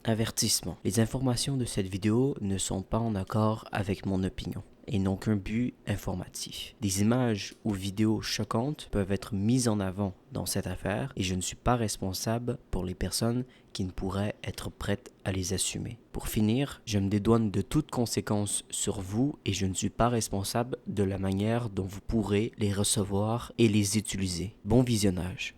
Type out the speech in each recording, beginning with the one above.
Avertissement. Les informations de cette vidéo ne sont pas en accord avec mon opinion et n'ont qu'un but informatif. Des images ou vidéos choquantes peuvent être mises en avant dans cette affaire et je ne suis pas responsable pour les personnes qui ne pourraient être prêtes à les assumer. Pour finir, je me dédouane de toute conséquence sur vous et je ne suis pas responsable de la manière dont vous pourrez les recevoir et les utiliser. Bon visionnage.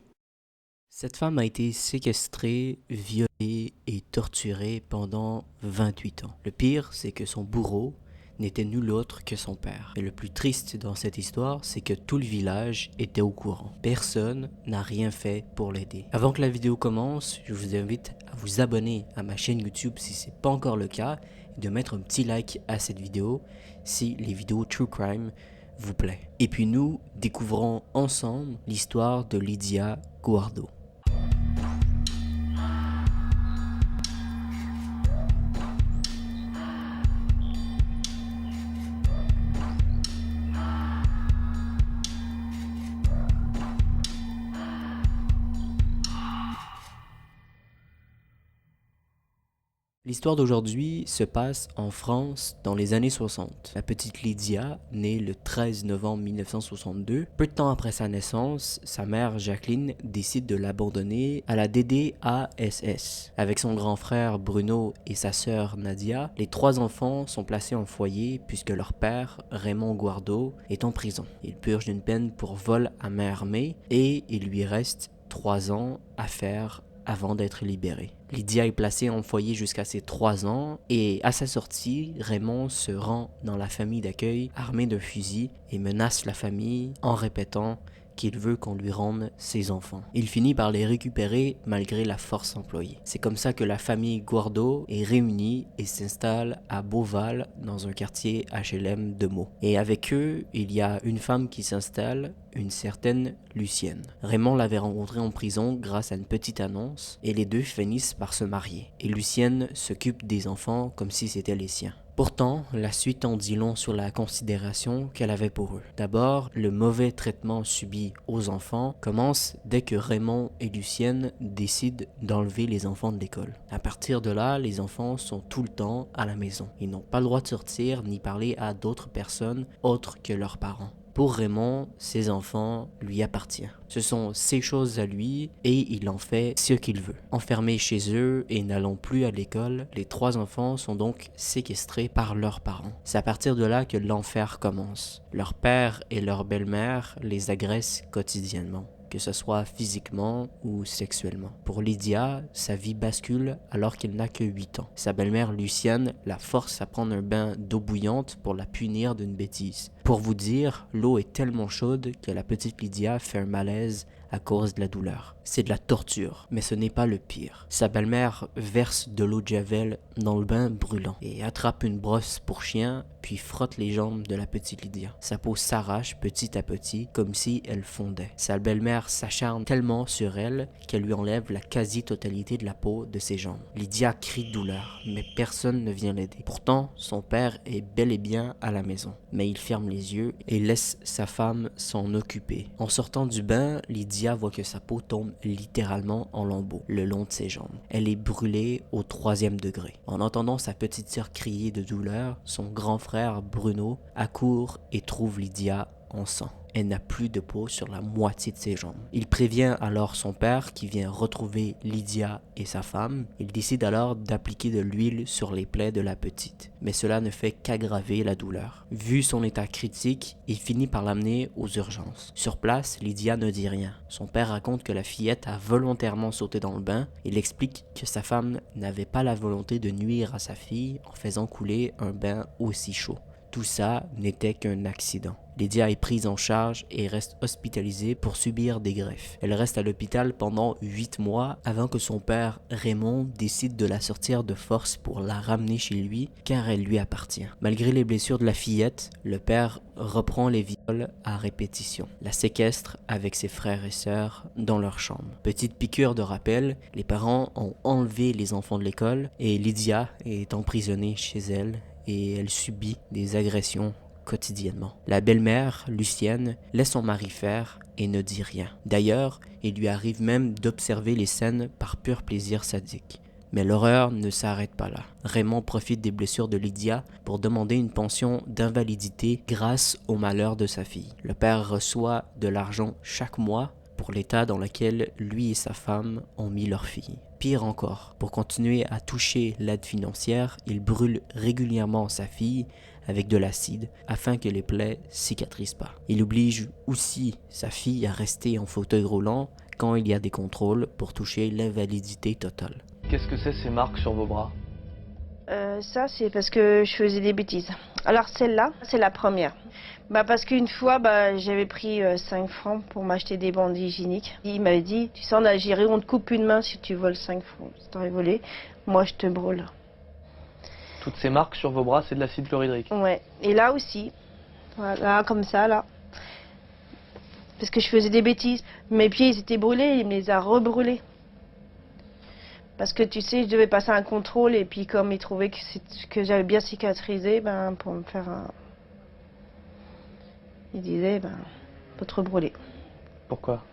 Cette femme a été séquestrée, violée et torturée pendant 28 ans. Le pire, c'est que son bourreau n'était nul autre que son père. Et le plus triste dans cette histoire, c'est que tout le village était au courant. Personne n'a rien fait pour l'aider. Avant que la vidéo commence, je vous invite à vous abonner à ma chaîne YouTube si ce n'est pas encore le cas et de mettre un petit like à cette vidéo si les vidéos True Crime vous plaît. Et puis nous découvrons ensemble l'histoire de Lydia Guardo. L'histoire d'aujourd'hui se passe en France dans les années 60. La petite Lydia, née le 13 novembre 1962, peu de temps après sa naissance, sa mère Jacqueline décide de l'abandonner à la DDASS. Avec son grand frère Bruno et sa sœur Nadia, les trois enfants sont placés en foyer puisque leur père, Raymond Guardo, est en prison. Il purge d'une peine pour vol à main armée et il lui reste 3 ans à faire avant d'être libéré. Lydia est placée en foyer jusqu'à ses 3 ans et à sa sortie, Raymond se rend dans la famille d'accueil armé d'un fusil et menace la famille en répétant qu'il veut qu'on lui rende ses enfants. Il finit par les récupérer malgré la force employée. C'est comme ça que la famille Guardo est réunie et s'installe à Beauval dans un quartier HLM de Meaux. Et avec eux, il y a une femme qui s'installe, une certaine Lucienne. Raymond l'avait rencontrée en prison grâce à une petite annonce et les deux finissent par se marier. Et Lucienne s'occupe des enfants comme si c'était les siens. Pourtant, la suite en dit long sur la considération qu'elle avait pour eux. D'abord, le mauvais traitement subi aux enfants commence dès que Raymond et Lucienne décident d'enlever les enfants de l'école. À partir de là, les enfants sont tout le temps à la maison. Ils n'ont pas le droit de sortir ni parler à d'autres personnes autres que leurs parents. Pour Raymond, ses enfants lui appartiennent. Ce sont ses choses à lui et il en fait ce qu'il veut. Enfermés chez eux et n'allant plus à l'école, les 3 enfants sont donc séquestrés par leurs parents. C'est à partir de là que l'enfer commence. Leur père et leur belle-mère les agressent quotidiennement, que ce soit physiquement ou sexuellement. Pour Lydia, sa vie bascule alors qu'il n'a que 8 ans. Sa belle-mère Lucienne la force à prendre un bain d'eau bouillante pour la punir d'une bêtise. Pour vous dire, l'eau est tellement chaude que la petite Lydia fait un malaise à cause de la douleur. C'est de la torture, mais ce n'est pas le pire. Sa belle-mère verse de l'eau de javel dans le bain brûlant et attrape une brosse pour chien, puis frotte les jambes de la petite Lydia. Sa peau s'arrache petit à petit, comme si elle fondait. Sa belle-mère s'acharne tellement sur elle qu'elle lui enlève la quasi-totalité de la peau de ses jambes. Lydia crie de douleur, mais personne ne vient l'aider. Pourtant, son père est bel et bien à la maison, mais il ferme les yeux et laisse sa femme s'en occuper. En sortant du bain, Lydia voit que sa peau tombe littéralement en lambeaux le long de ses jambes. Elle est brûlée au 3e degré. En entendant sa petite sœur crier de douleur, son grand frère Bruno accourt et trouve Lydia en sang. Elle n'a plus de peau sur la moitié de ses jambes. Il prévient alors son père qui vient retrouver Lydia et sa femme. Il décide alors d'appliquer de l'huile sur les plaies de la petite. Mais cela ne fait qu'aggraver la douleur. Vu son état critique, il finit par l'amener aux urgences. Sur place, Lydia ne dit rien. Son père raconte que la fillette a volontairement sauté dans le bain. Il explique que sa femme n'avait pas la volonté de nuire à sa fille en faisant couler un bain aussi chaud. Tout ça n'était qu'un accident. Lydia est prise en charge et reste hospitalisée pour subir des greffes. Elle reste à l'hôpital pendant 8 mois avant que son père Raymond décide de la sortir de force pour la ramener chez lui car elle lui appartient. Malgré les blessures de la fillette, le père reprend les viols à répétition, la séquestre avec ses frères et sœurs dans leur chambre. Petite piqûre de rappel, les parents ont enlevé les enfants de l'école et Lydia est emprisonnée chez elle et elle subit des agressions quotidiennement. La belle-mère, Lucienne, laisse son mari faire et ne dit rien. D'ailleurs, il lui arrive même d'observer les scènes par pur plaisir sadique. Mais l'horreur ne s'arrête pas là. Raymond profite des blessures de Lydia pour demander une pension d'invalidité grâce au malheur de sa fille. Le père reçoit de l'argent chaque mois pour l'état dans lequel lui et sa femme ont mis leur fille. Pire encore, pour continuer à toucher l'aide financière, il brûle régulièrement sa fille avec de l'acide afin que les plaies cicatrisent pas. Il oblige aussi sa fille à rester en fauteuil roulant quand il y a des contrôles pour toucher l'invalidité totale. Qu'est-ce que c'est ces marques sur vos bras? Ça, c'est parce que je faisais des bêtises. Alors celle-là, c'est la première. Parce qu'une fois, j'avais pris 5 francs pour m'acheter des bandes hygiéniques. Il m'avait dit, tu sais, en Algérie, on te coupe une main si tu voles 5 francs. Si t'aurais volé, moi je te brûle. Toutes ces marques sur vos bras, c'est de l'acide chlorhydrique? Ouais, et là aussi. Voilà, comme ça, là. Parce que je faisais des bêtises. Mes pieds, ils étaient brûlés, il me les a rebrûlés. Parce que tu sais, je devais passer un contrôle et puis comme ils trouvaient que j'avais bien cicatrisé, pour me faire un... Ils disaient, faut te rebrûler. Pourquoi?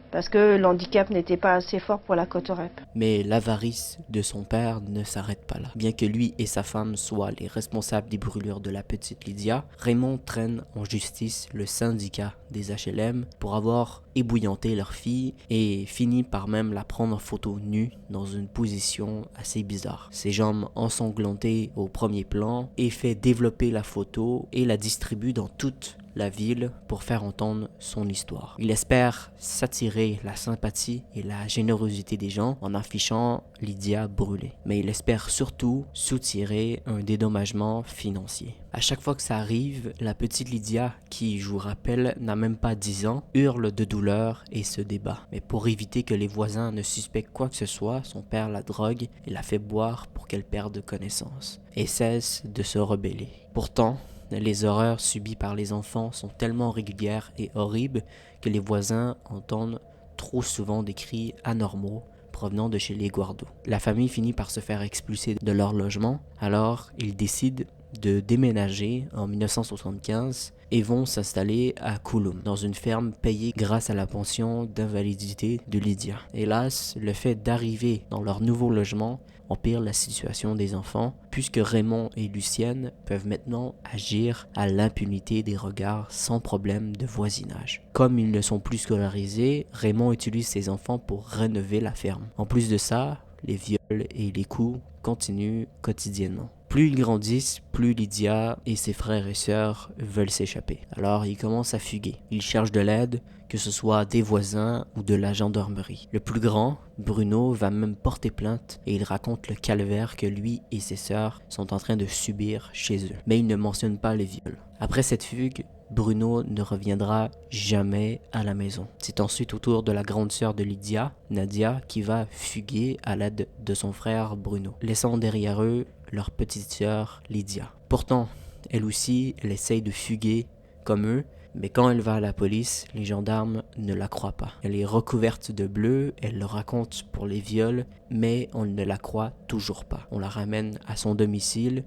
Parce que l'handicap n'était pas assez fort pour la cotorep. Mais l'avarice de son père ne s'arrête pas là. Bien que lui et sa femme soient les responsables des brûlures de la petite Lydia, Raymond traîne en justice le syndicat des HLM pour avoir ébouillanté leur fille et finit par même la prendre en photo nue dans une position assez bizarre. Ses jambes ensanglantées au premier plan et fait développer la photo et la distribue dans toute la ville pour faire entendre son histoire. Il espère s'attirer la sympathie et la générosité des gens en affichant Lydia brûlée. Mais il espère surtout soutirer un dédommagement financier. À chaque fois que ça arrive, la petite Lydia, qui, je vous rappelle, n'a même pas 10 ans, hurle de douleur et se débat. Mais pour éviter que les voisins ne suspectent quoi que ce soit, son père la drogue et la fait boire pour qu'elle perde connaissance et cesse de se rebeller. Pourtant, les horreurs subies par les enfants sont tellement régulières et horribles que les voisins entendent trop souvent des cris anormaux provenant de chez les Guardo. La famille finit par se faire expulser de leur logement, alors ils décident de déménager en 1975 et vont s'installer à Kouloum, dans une ferme payée grâce à la pension d'invalidité de Lydia. Hélas, le fait d'arriver dans leur nouveau logement empire la situation des enfants, puisque Raymond et Lucienne peuvent maintenant agir à l'impunité des regards sans problème de voisinage. Comme ils ne sont plus scolarisés, Raymond utilise ses enfants pour rénover la ferme. En plus de ça, les viols et les coups continuent quotidiennement. Plus ils grandissent, plus Lydia et ses frères et sœurs veulent s'échapper. Alors ils commencent à fuguer. Ils cherchent de l'aide, que ce soit des voisins ou de la gendarmerie. Le plus grand, Bruno, va même porter plainte et il raconte le calvaire que lui et ses sœurs sont en train de subir chez eux. Mais il ne mentionne pas les viols. Après cette fugue, Bruno ne reviendra jamais à la maison. C'est ensuite au tour de la grande sœur de Lydia, Nadia, qui va fuguer à l'aide de son frère Bruno, laissant derrière eux leur petite sœur Lydia. Pourtant, elle aussi, elle essaye de fuguer comme eux, mais quand elle va à la police, les gendarmes ne la croient pas. Elle est recouverte de bleu, elle le raconte pour les viols, mais on ne la croit toujours pas. On la ramène à son domicile,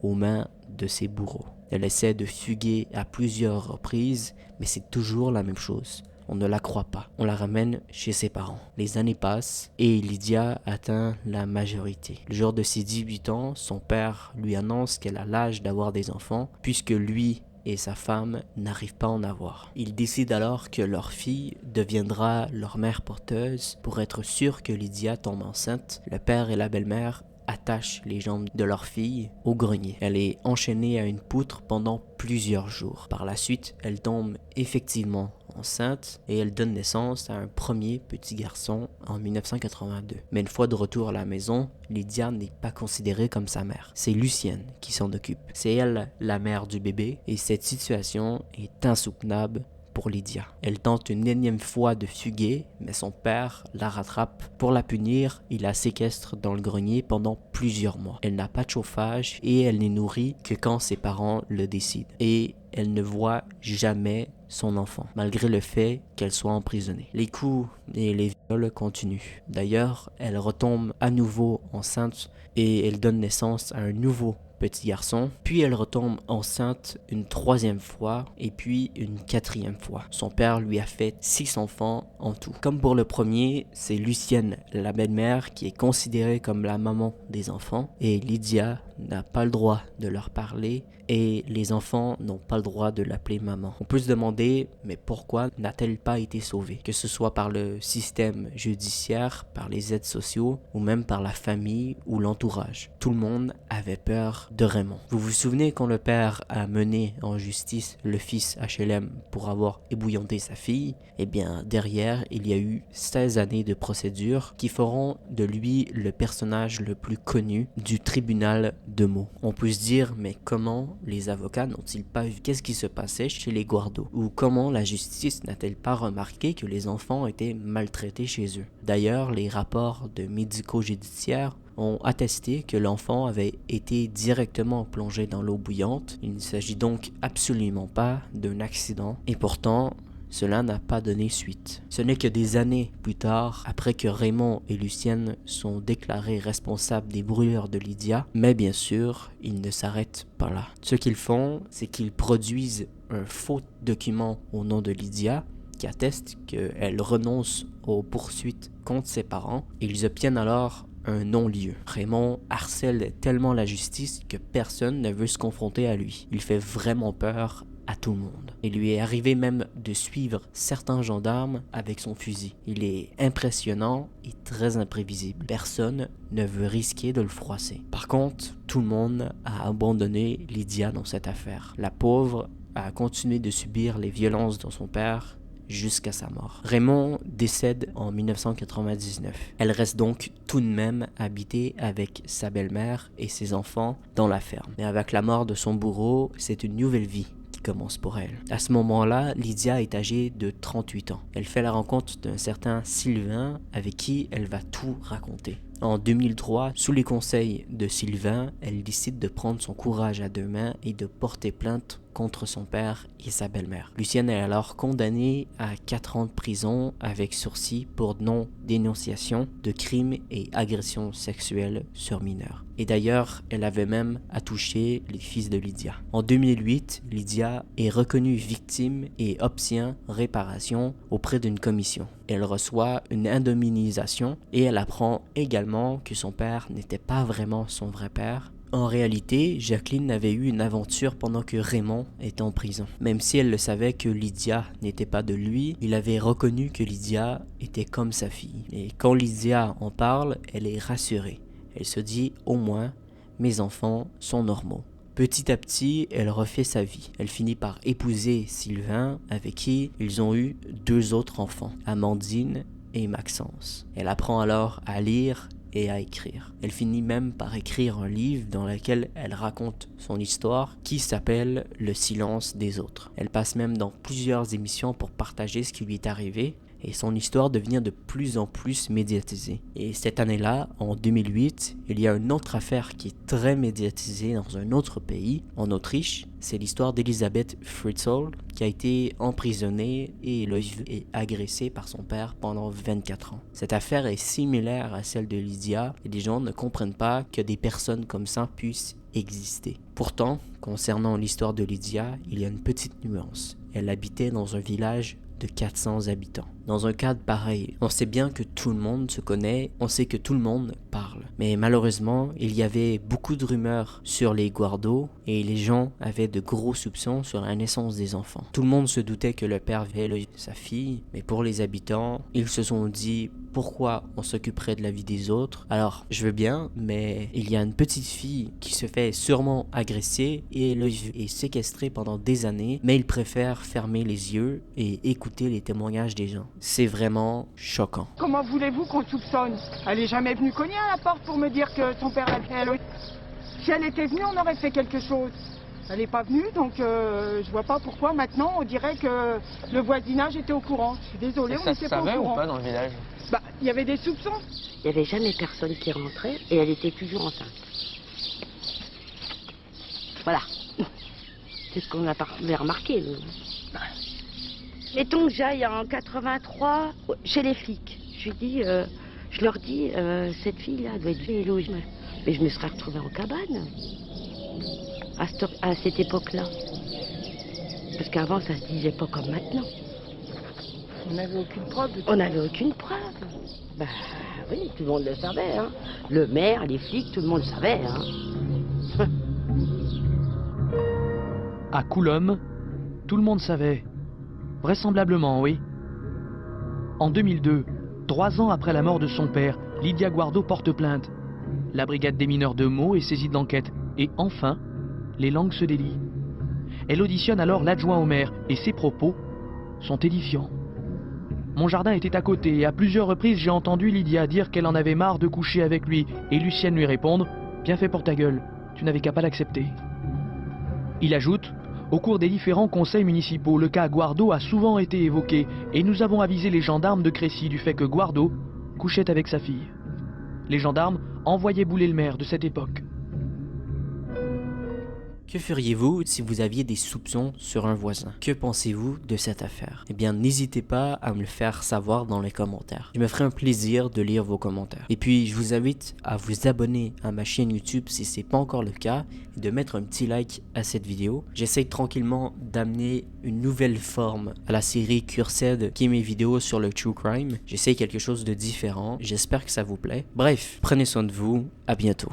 aux mains de ses bourreaux. Elle essaie de fuguer à plusieurs reprises, mais c'est toujours la même chose. On ne la croit pas. On la ramène chez ses parents. Les années passent et Lydia atteint la majorité. Le jour de ses 18 ans, son père lui annonce qu'elle a l'âge d'avoir des enfants, puisque lui et sa femme n'arrivent pas à en avoir. Ils décident alors que leur fille deviendra leur mère porteuse pour être sûr que Lydia tombe enceinte. Le père et la belle-mère attachent les jambes de leur fille au grenier. Elle est enchaînée à une poutre pendant plusieurs jours. Par la suite, elle tombe effectivement enceinte et elle donne naissance à un premier petit garçon en 1982. Mais une fois de retour à la maison, Lydia n'est pas considérée comme sa mère. C'est Lucienne qui s'en occupe. C'est elle la mère du bébé et cette situation est insoutenable pour Lydia. Elle tente une énième fois de fuguer, mais son père la rattrape. Pour la punir, il la séquestre dans le grenier pendant plusieurs mois. Elle n'a pas de chauffage et elle n'est nourrie que quand ses parents le décident. Et elle ne voit jamais son enfant, malgré le fait qu'elle soit emprisonnée. Les coups et les viols continuent. D'ailleurs, elle retombe à nouveau enceinte et elle donne naissance à un nouveau petit garçon, puis elle retombe enceinte une troisième fois et puis une quatrième fois. Son père lui a fait 6 enfants en tout. Comme pour le premier, c'est Lucienne, la belle-mère, qui est considérée comme la maman des enfants et Lydia n'a pas le droit de leur parler et les enfants n'ont pas le droit de l'appeler maman. On peut se demander, mais pourquoi n'a-t-elle pas été sauvée? Que ce soit par le système judiciaire, par les aides sociaux ou même par la famille ou l'entourage. Tout le monde avait peur de Raymond. Vous vous souvenez quand le père a mené en justice le fils HLM pour avoir ébouillanté sa fille? Eh bien, derrière, il y a eu 16 années de procédure qui feront de lui le personnage le plus connu du tribunal de Meaux. On peut se dire, mais comment les avocats n'ont-ils pas vu qu'est-ce qui se passait chez les Guardo? Ou comment la justice n'a-t-elle pas remarqué que les enfants étaient maltraités chez eux? D'ailleurs, les rapports de médico-judiciaires ont attesté que l'enfant avait été directement plongé dans l'eau bouillante. Il ne s'agit donc absolument pas d'un accident. Et pourtant, cela n'a pas donné suite. Ce n'est que des années plus tard, après que Raymond et Lucienne sont déclarés responsables des brûlures de Lydia, mais bien sûr, ils ne s'arrêtent pas là. Ce qu'ils font, c'est qu'ils produisent un faux document au nom de Lydia qui atteste qu'elle renonce aux poursuites contre ses parents. Ils obtiennent alors un non-lieu. Raymond harcèle tellement la justice que personne ne veut se confronter à lui. Il fait vraiment peur à tout le monde. Il lui est arrivé même de suivre certains gendarmes avec son fusil. Il est impressionnant et très imprévisible. Personne ne veut risquer de le froisser. Par contre, tout le monde a abandonné Lydia dans cette affaire. La pauvre a continué de subir les violences de son père jusqu'à sa mort. Raymond décède en 1999. Elle reste donc tout de même habitée avec sa belle-mère et ses enfants dans la ferme. Mais avec la mort de son bourreau, c'est une nouvelle vie qui commence pour elle. À ce moment-là, Lydia est âgée de 38 ans. Elle fait la rencontre d'un certain Sylvain avec qui elle va tout raconter. En 2003, sous les conseils de Sylvain, elle décide de prendre son courage à deux mains et de porter plainte contre son père et sa belle-mère. Lucienne est alors condamnée à 4 ans de prison avec sursis pour non-dénonciation de crimes et agressions sexuelles sur mineurs. Et d'ailleurs, elle avait même attouché les fils de Lydia. En 2008, Lydia est reconnue victime et obtient réparation auprès d'une commission. Elle reçoit une indemnisation et elle apprend également que son père n'était pas vraiment son vrai père. En réalité, Jacqueline avait eu une aventure pendant que Raymond était en prison. Même si elle le savait que Lydia n'était pas de lui, il avait reconnu que Lydia était comme sa fille. Et quand Lydia en parle, elle est rassurée. Elle se dit, au moins, mes enfants sont normaux. Petit à petit, elle refait sa vie. Elle finit par épouser Sylvain, avec qui ils ont eu 2 autres enfants, Amandine et Maxence. Elle apprend alors à lire et à écrire. Elle finit même par écrire un livre dans lequel elle raconte son histoire qui s'appelle Le silence des autres. Elle passe même dans plusieurs émissions pour partager ce qui lui est arrivé et son histoire devient de plus en plus médiatisée. Et cette année-là, en 2008, il y a une autre affaire qui est très médiatisée dans un autre pays, en Autriche. C'est l'histoire d'Elisabeth Fritzl qui a été emprisonnée et agressée par son père pendant 24 ans. Cette affaire est similaire à celle de Lydia et les gens ne comprennent pas que des personnes comme ça puissent exister. Pourtant, concernant l'histoire de Lydia, il y a une petite nuance. Elle habitait dans un village de 400 habitants. Dans un cadre pareil, on sait bien que tout le monde se connaît, on sait que tout le monde parle. Mais malheureusement, il y avait beaucoup de rumeurs sur les Guardo et les gens avaient de gros soupçons sur la naissance des enfants. Tout le monde se doutait que le père avait sa fille, mais pour les habitants, ils se sont dit pourquoi on s'occuperait de la vie des autres. Alors, je veux bien, mais il y a une petite fille qui se fait sûrement agresser et est séquestrée pendant des années, mais ils préfèrent fermer les yeux et écouter les témoignages des gens. C'est vraiment choquant. Comment voulez-vous qu'on soupçonne? Elle est jamais venue cogner à la porte pour me dire que son père l'avait fait. Si elle était venue, on aurait fait quelque chose. Elle n'est pas venue, donc je vois pas pourquoi maintenant on dirait que le voisinage était au courant. Je suis désolée, on n'était pas au courant. Ça se savait ou pas dans le village? Bah, il y avait des soupçons. Il n'y avait jamais personne qui rentrait et elle était toujours enceinte. Voilà. C'est ce qu'on avait remarqué, nous. Mettons que j'aille en 83 chez les flics. Je leur dis, cette fille-là doit être vieille, mais je me serais retrouvée en cabane. à cette époque-là. Parce qu'avant, ça se disait pas comme maintenant. On n'avait aucune preuve de tout. On n'avait aucune preuve. Bah oui, tout le monde le savait. Hein. Le maire, les flics, tout le monde savait. Hein. À Coulombe, tout le monde savait. Vraisemblablement, oui. En 2002, 3 ans après la mort de son père, Lydia Guardo porte plainte. La brigade des mineurs de Meaux est saisie de l'enquête. Et enfin, les langues se délient. Elle auditionne alors l'adjoint au maire et ses propos sont édifiants. Mon jardin était à côté et à plusieurs reprises j'ai entendu Lydia dire qu'elle en avait marre de coucher avec lui et Lucienne lui répondre « Bien fait pour ta gueule, tu n'avais qu'à pas l'accepter ». Il ajoute « Au cours des différents conseils municipaux, le cas Guardo a souvent été évoqué et nous avons avisé les gendarmes de Crécy du fait que Guardo couchait avec sa fille. Les gendarmes envoyaient bouler le maire de cette époque. » Que feriez-vous si vous aviez des soupçons sur un voisin? Que pensez-vous de cette affaire? Eh bien, n'hésitez pas à me le faire savoir dans les commentaires. Je me ferai un plaisir de lire vos commentaires. Et puis, je vous invite à vous abonner à ma chaîne YouTube si ce n'est pas encore le cas et de mettre un petit like à cette vidéo. J'essaie tranquillement d'amener une nouvelle forme à la série Cursed qui est mes vidéos sur le True Crime. J'essaie quelque chose de différent. J'espère que ça vous plaît. Bref, prenez soin de vous. À bientôt.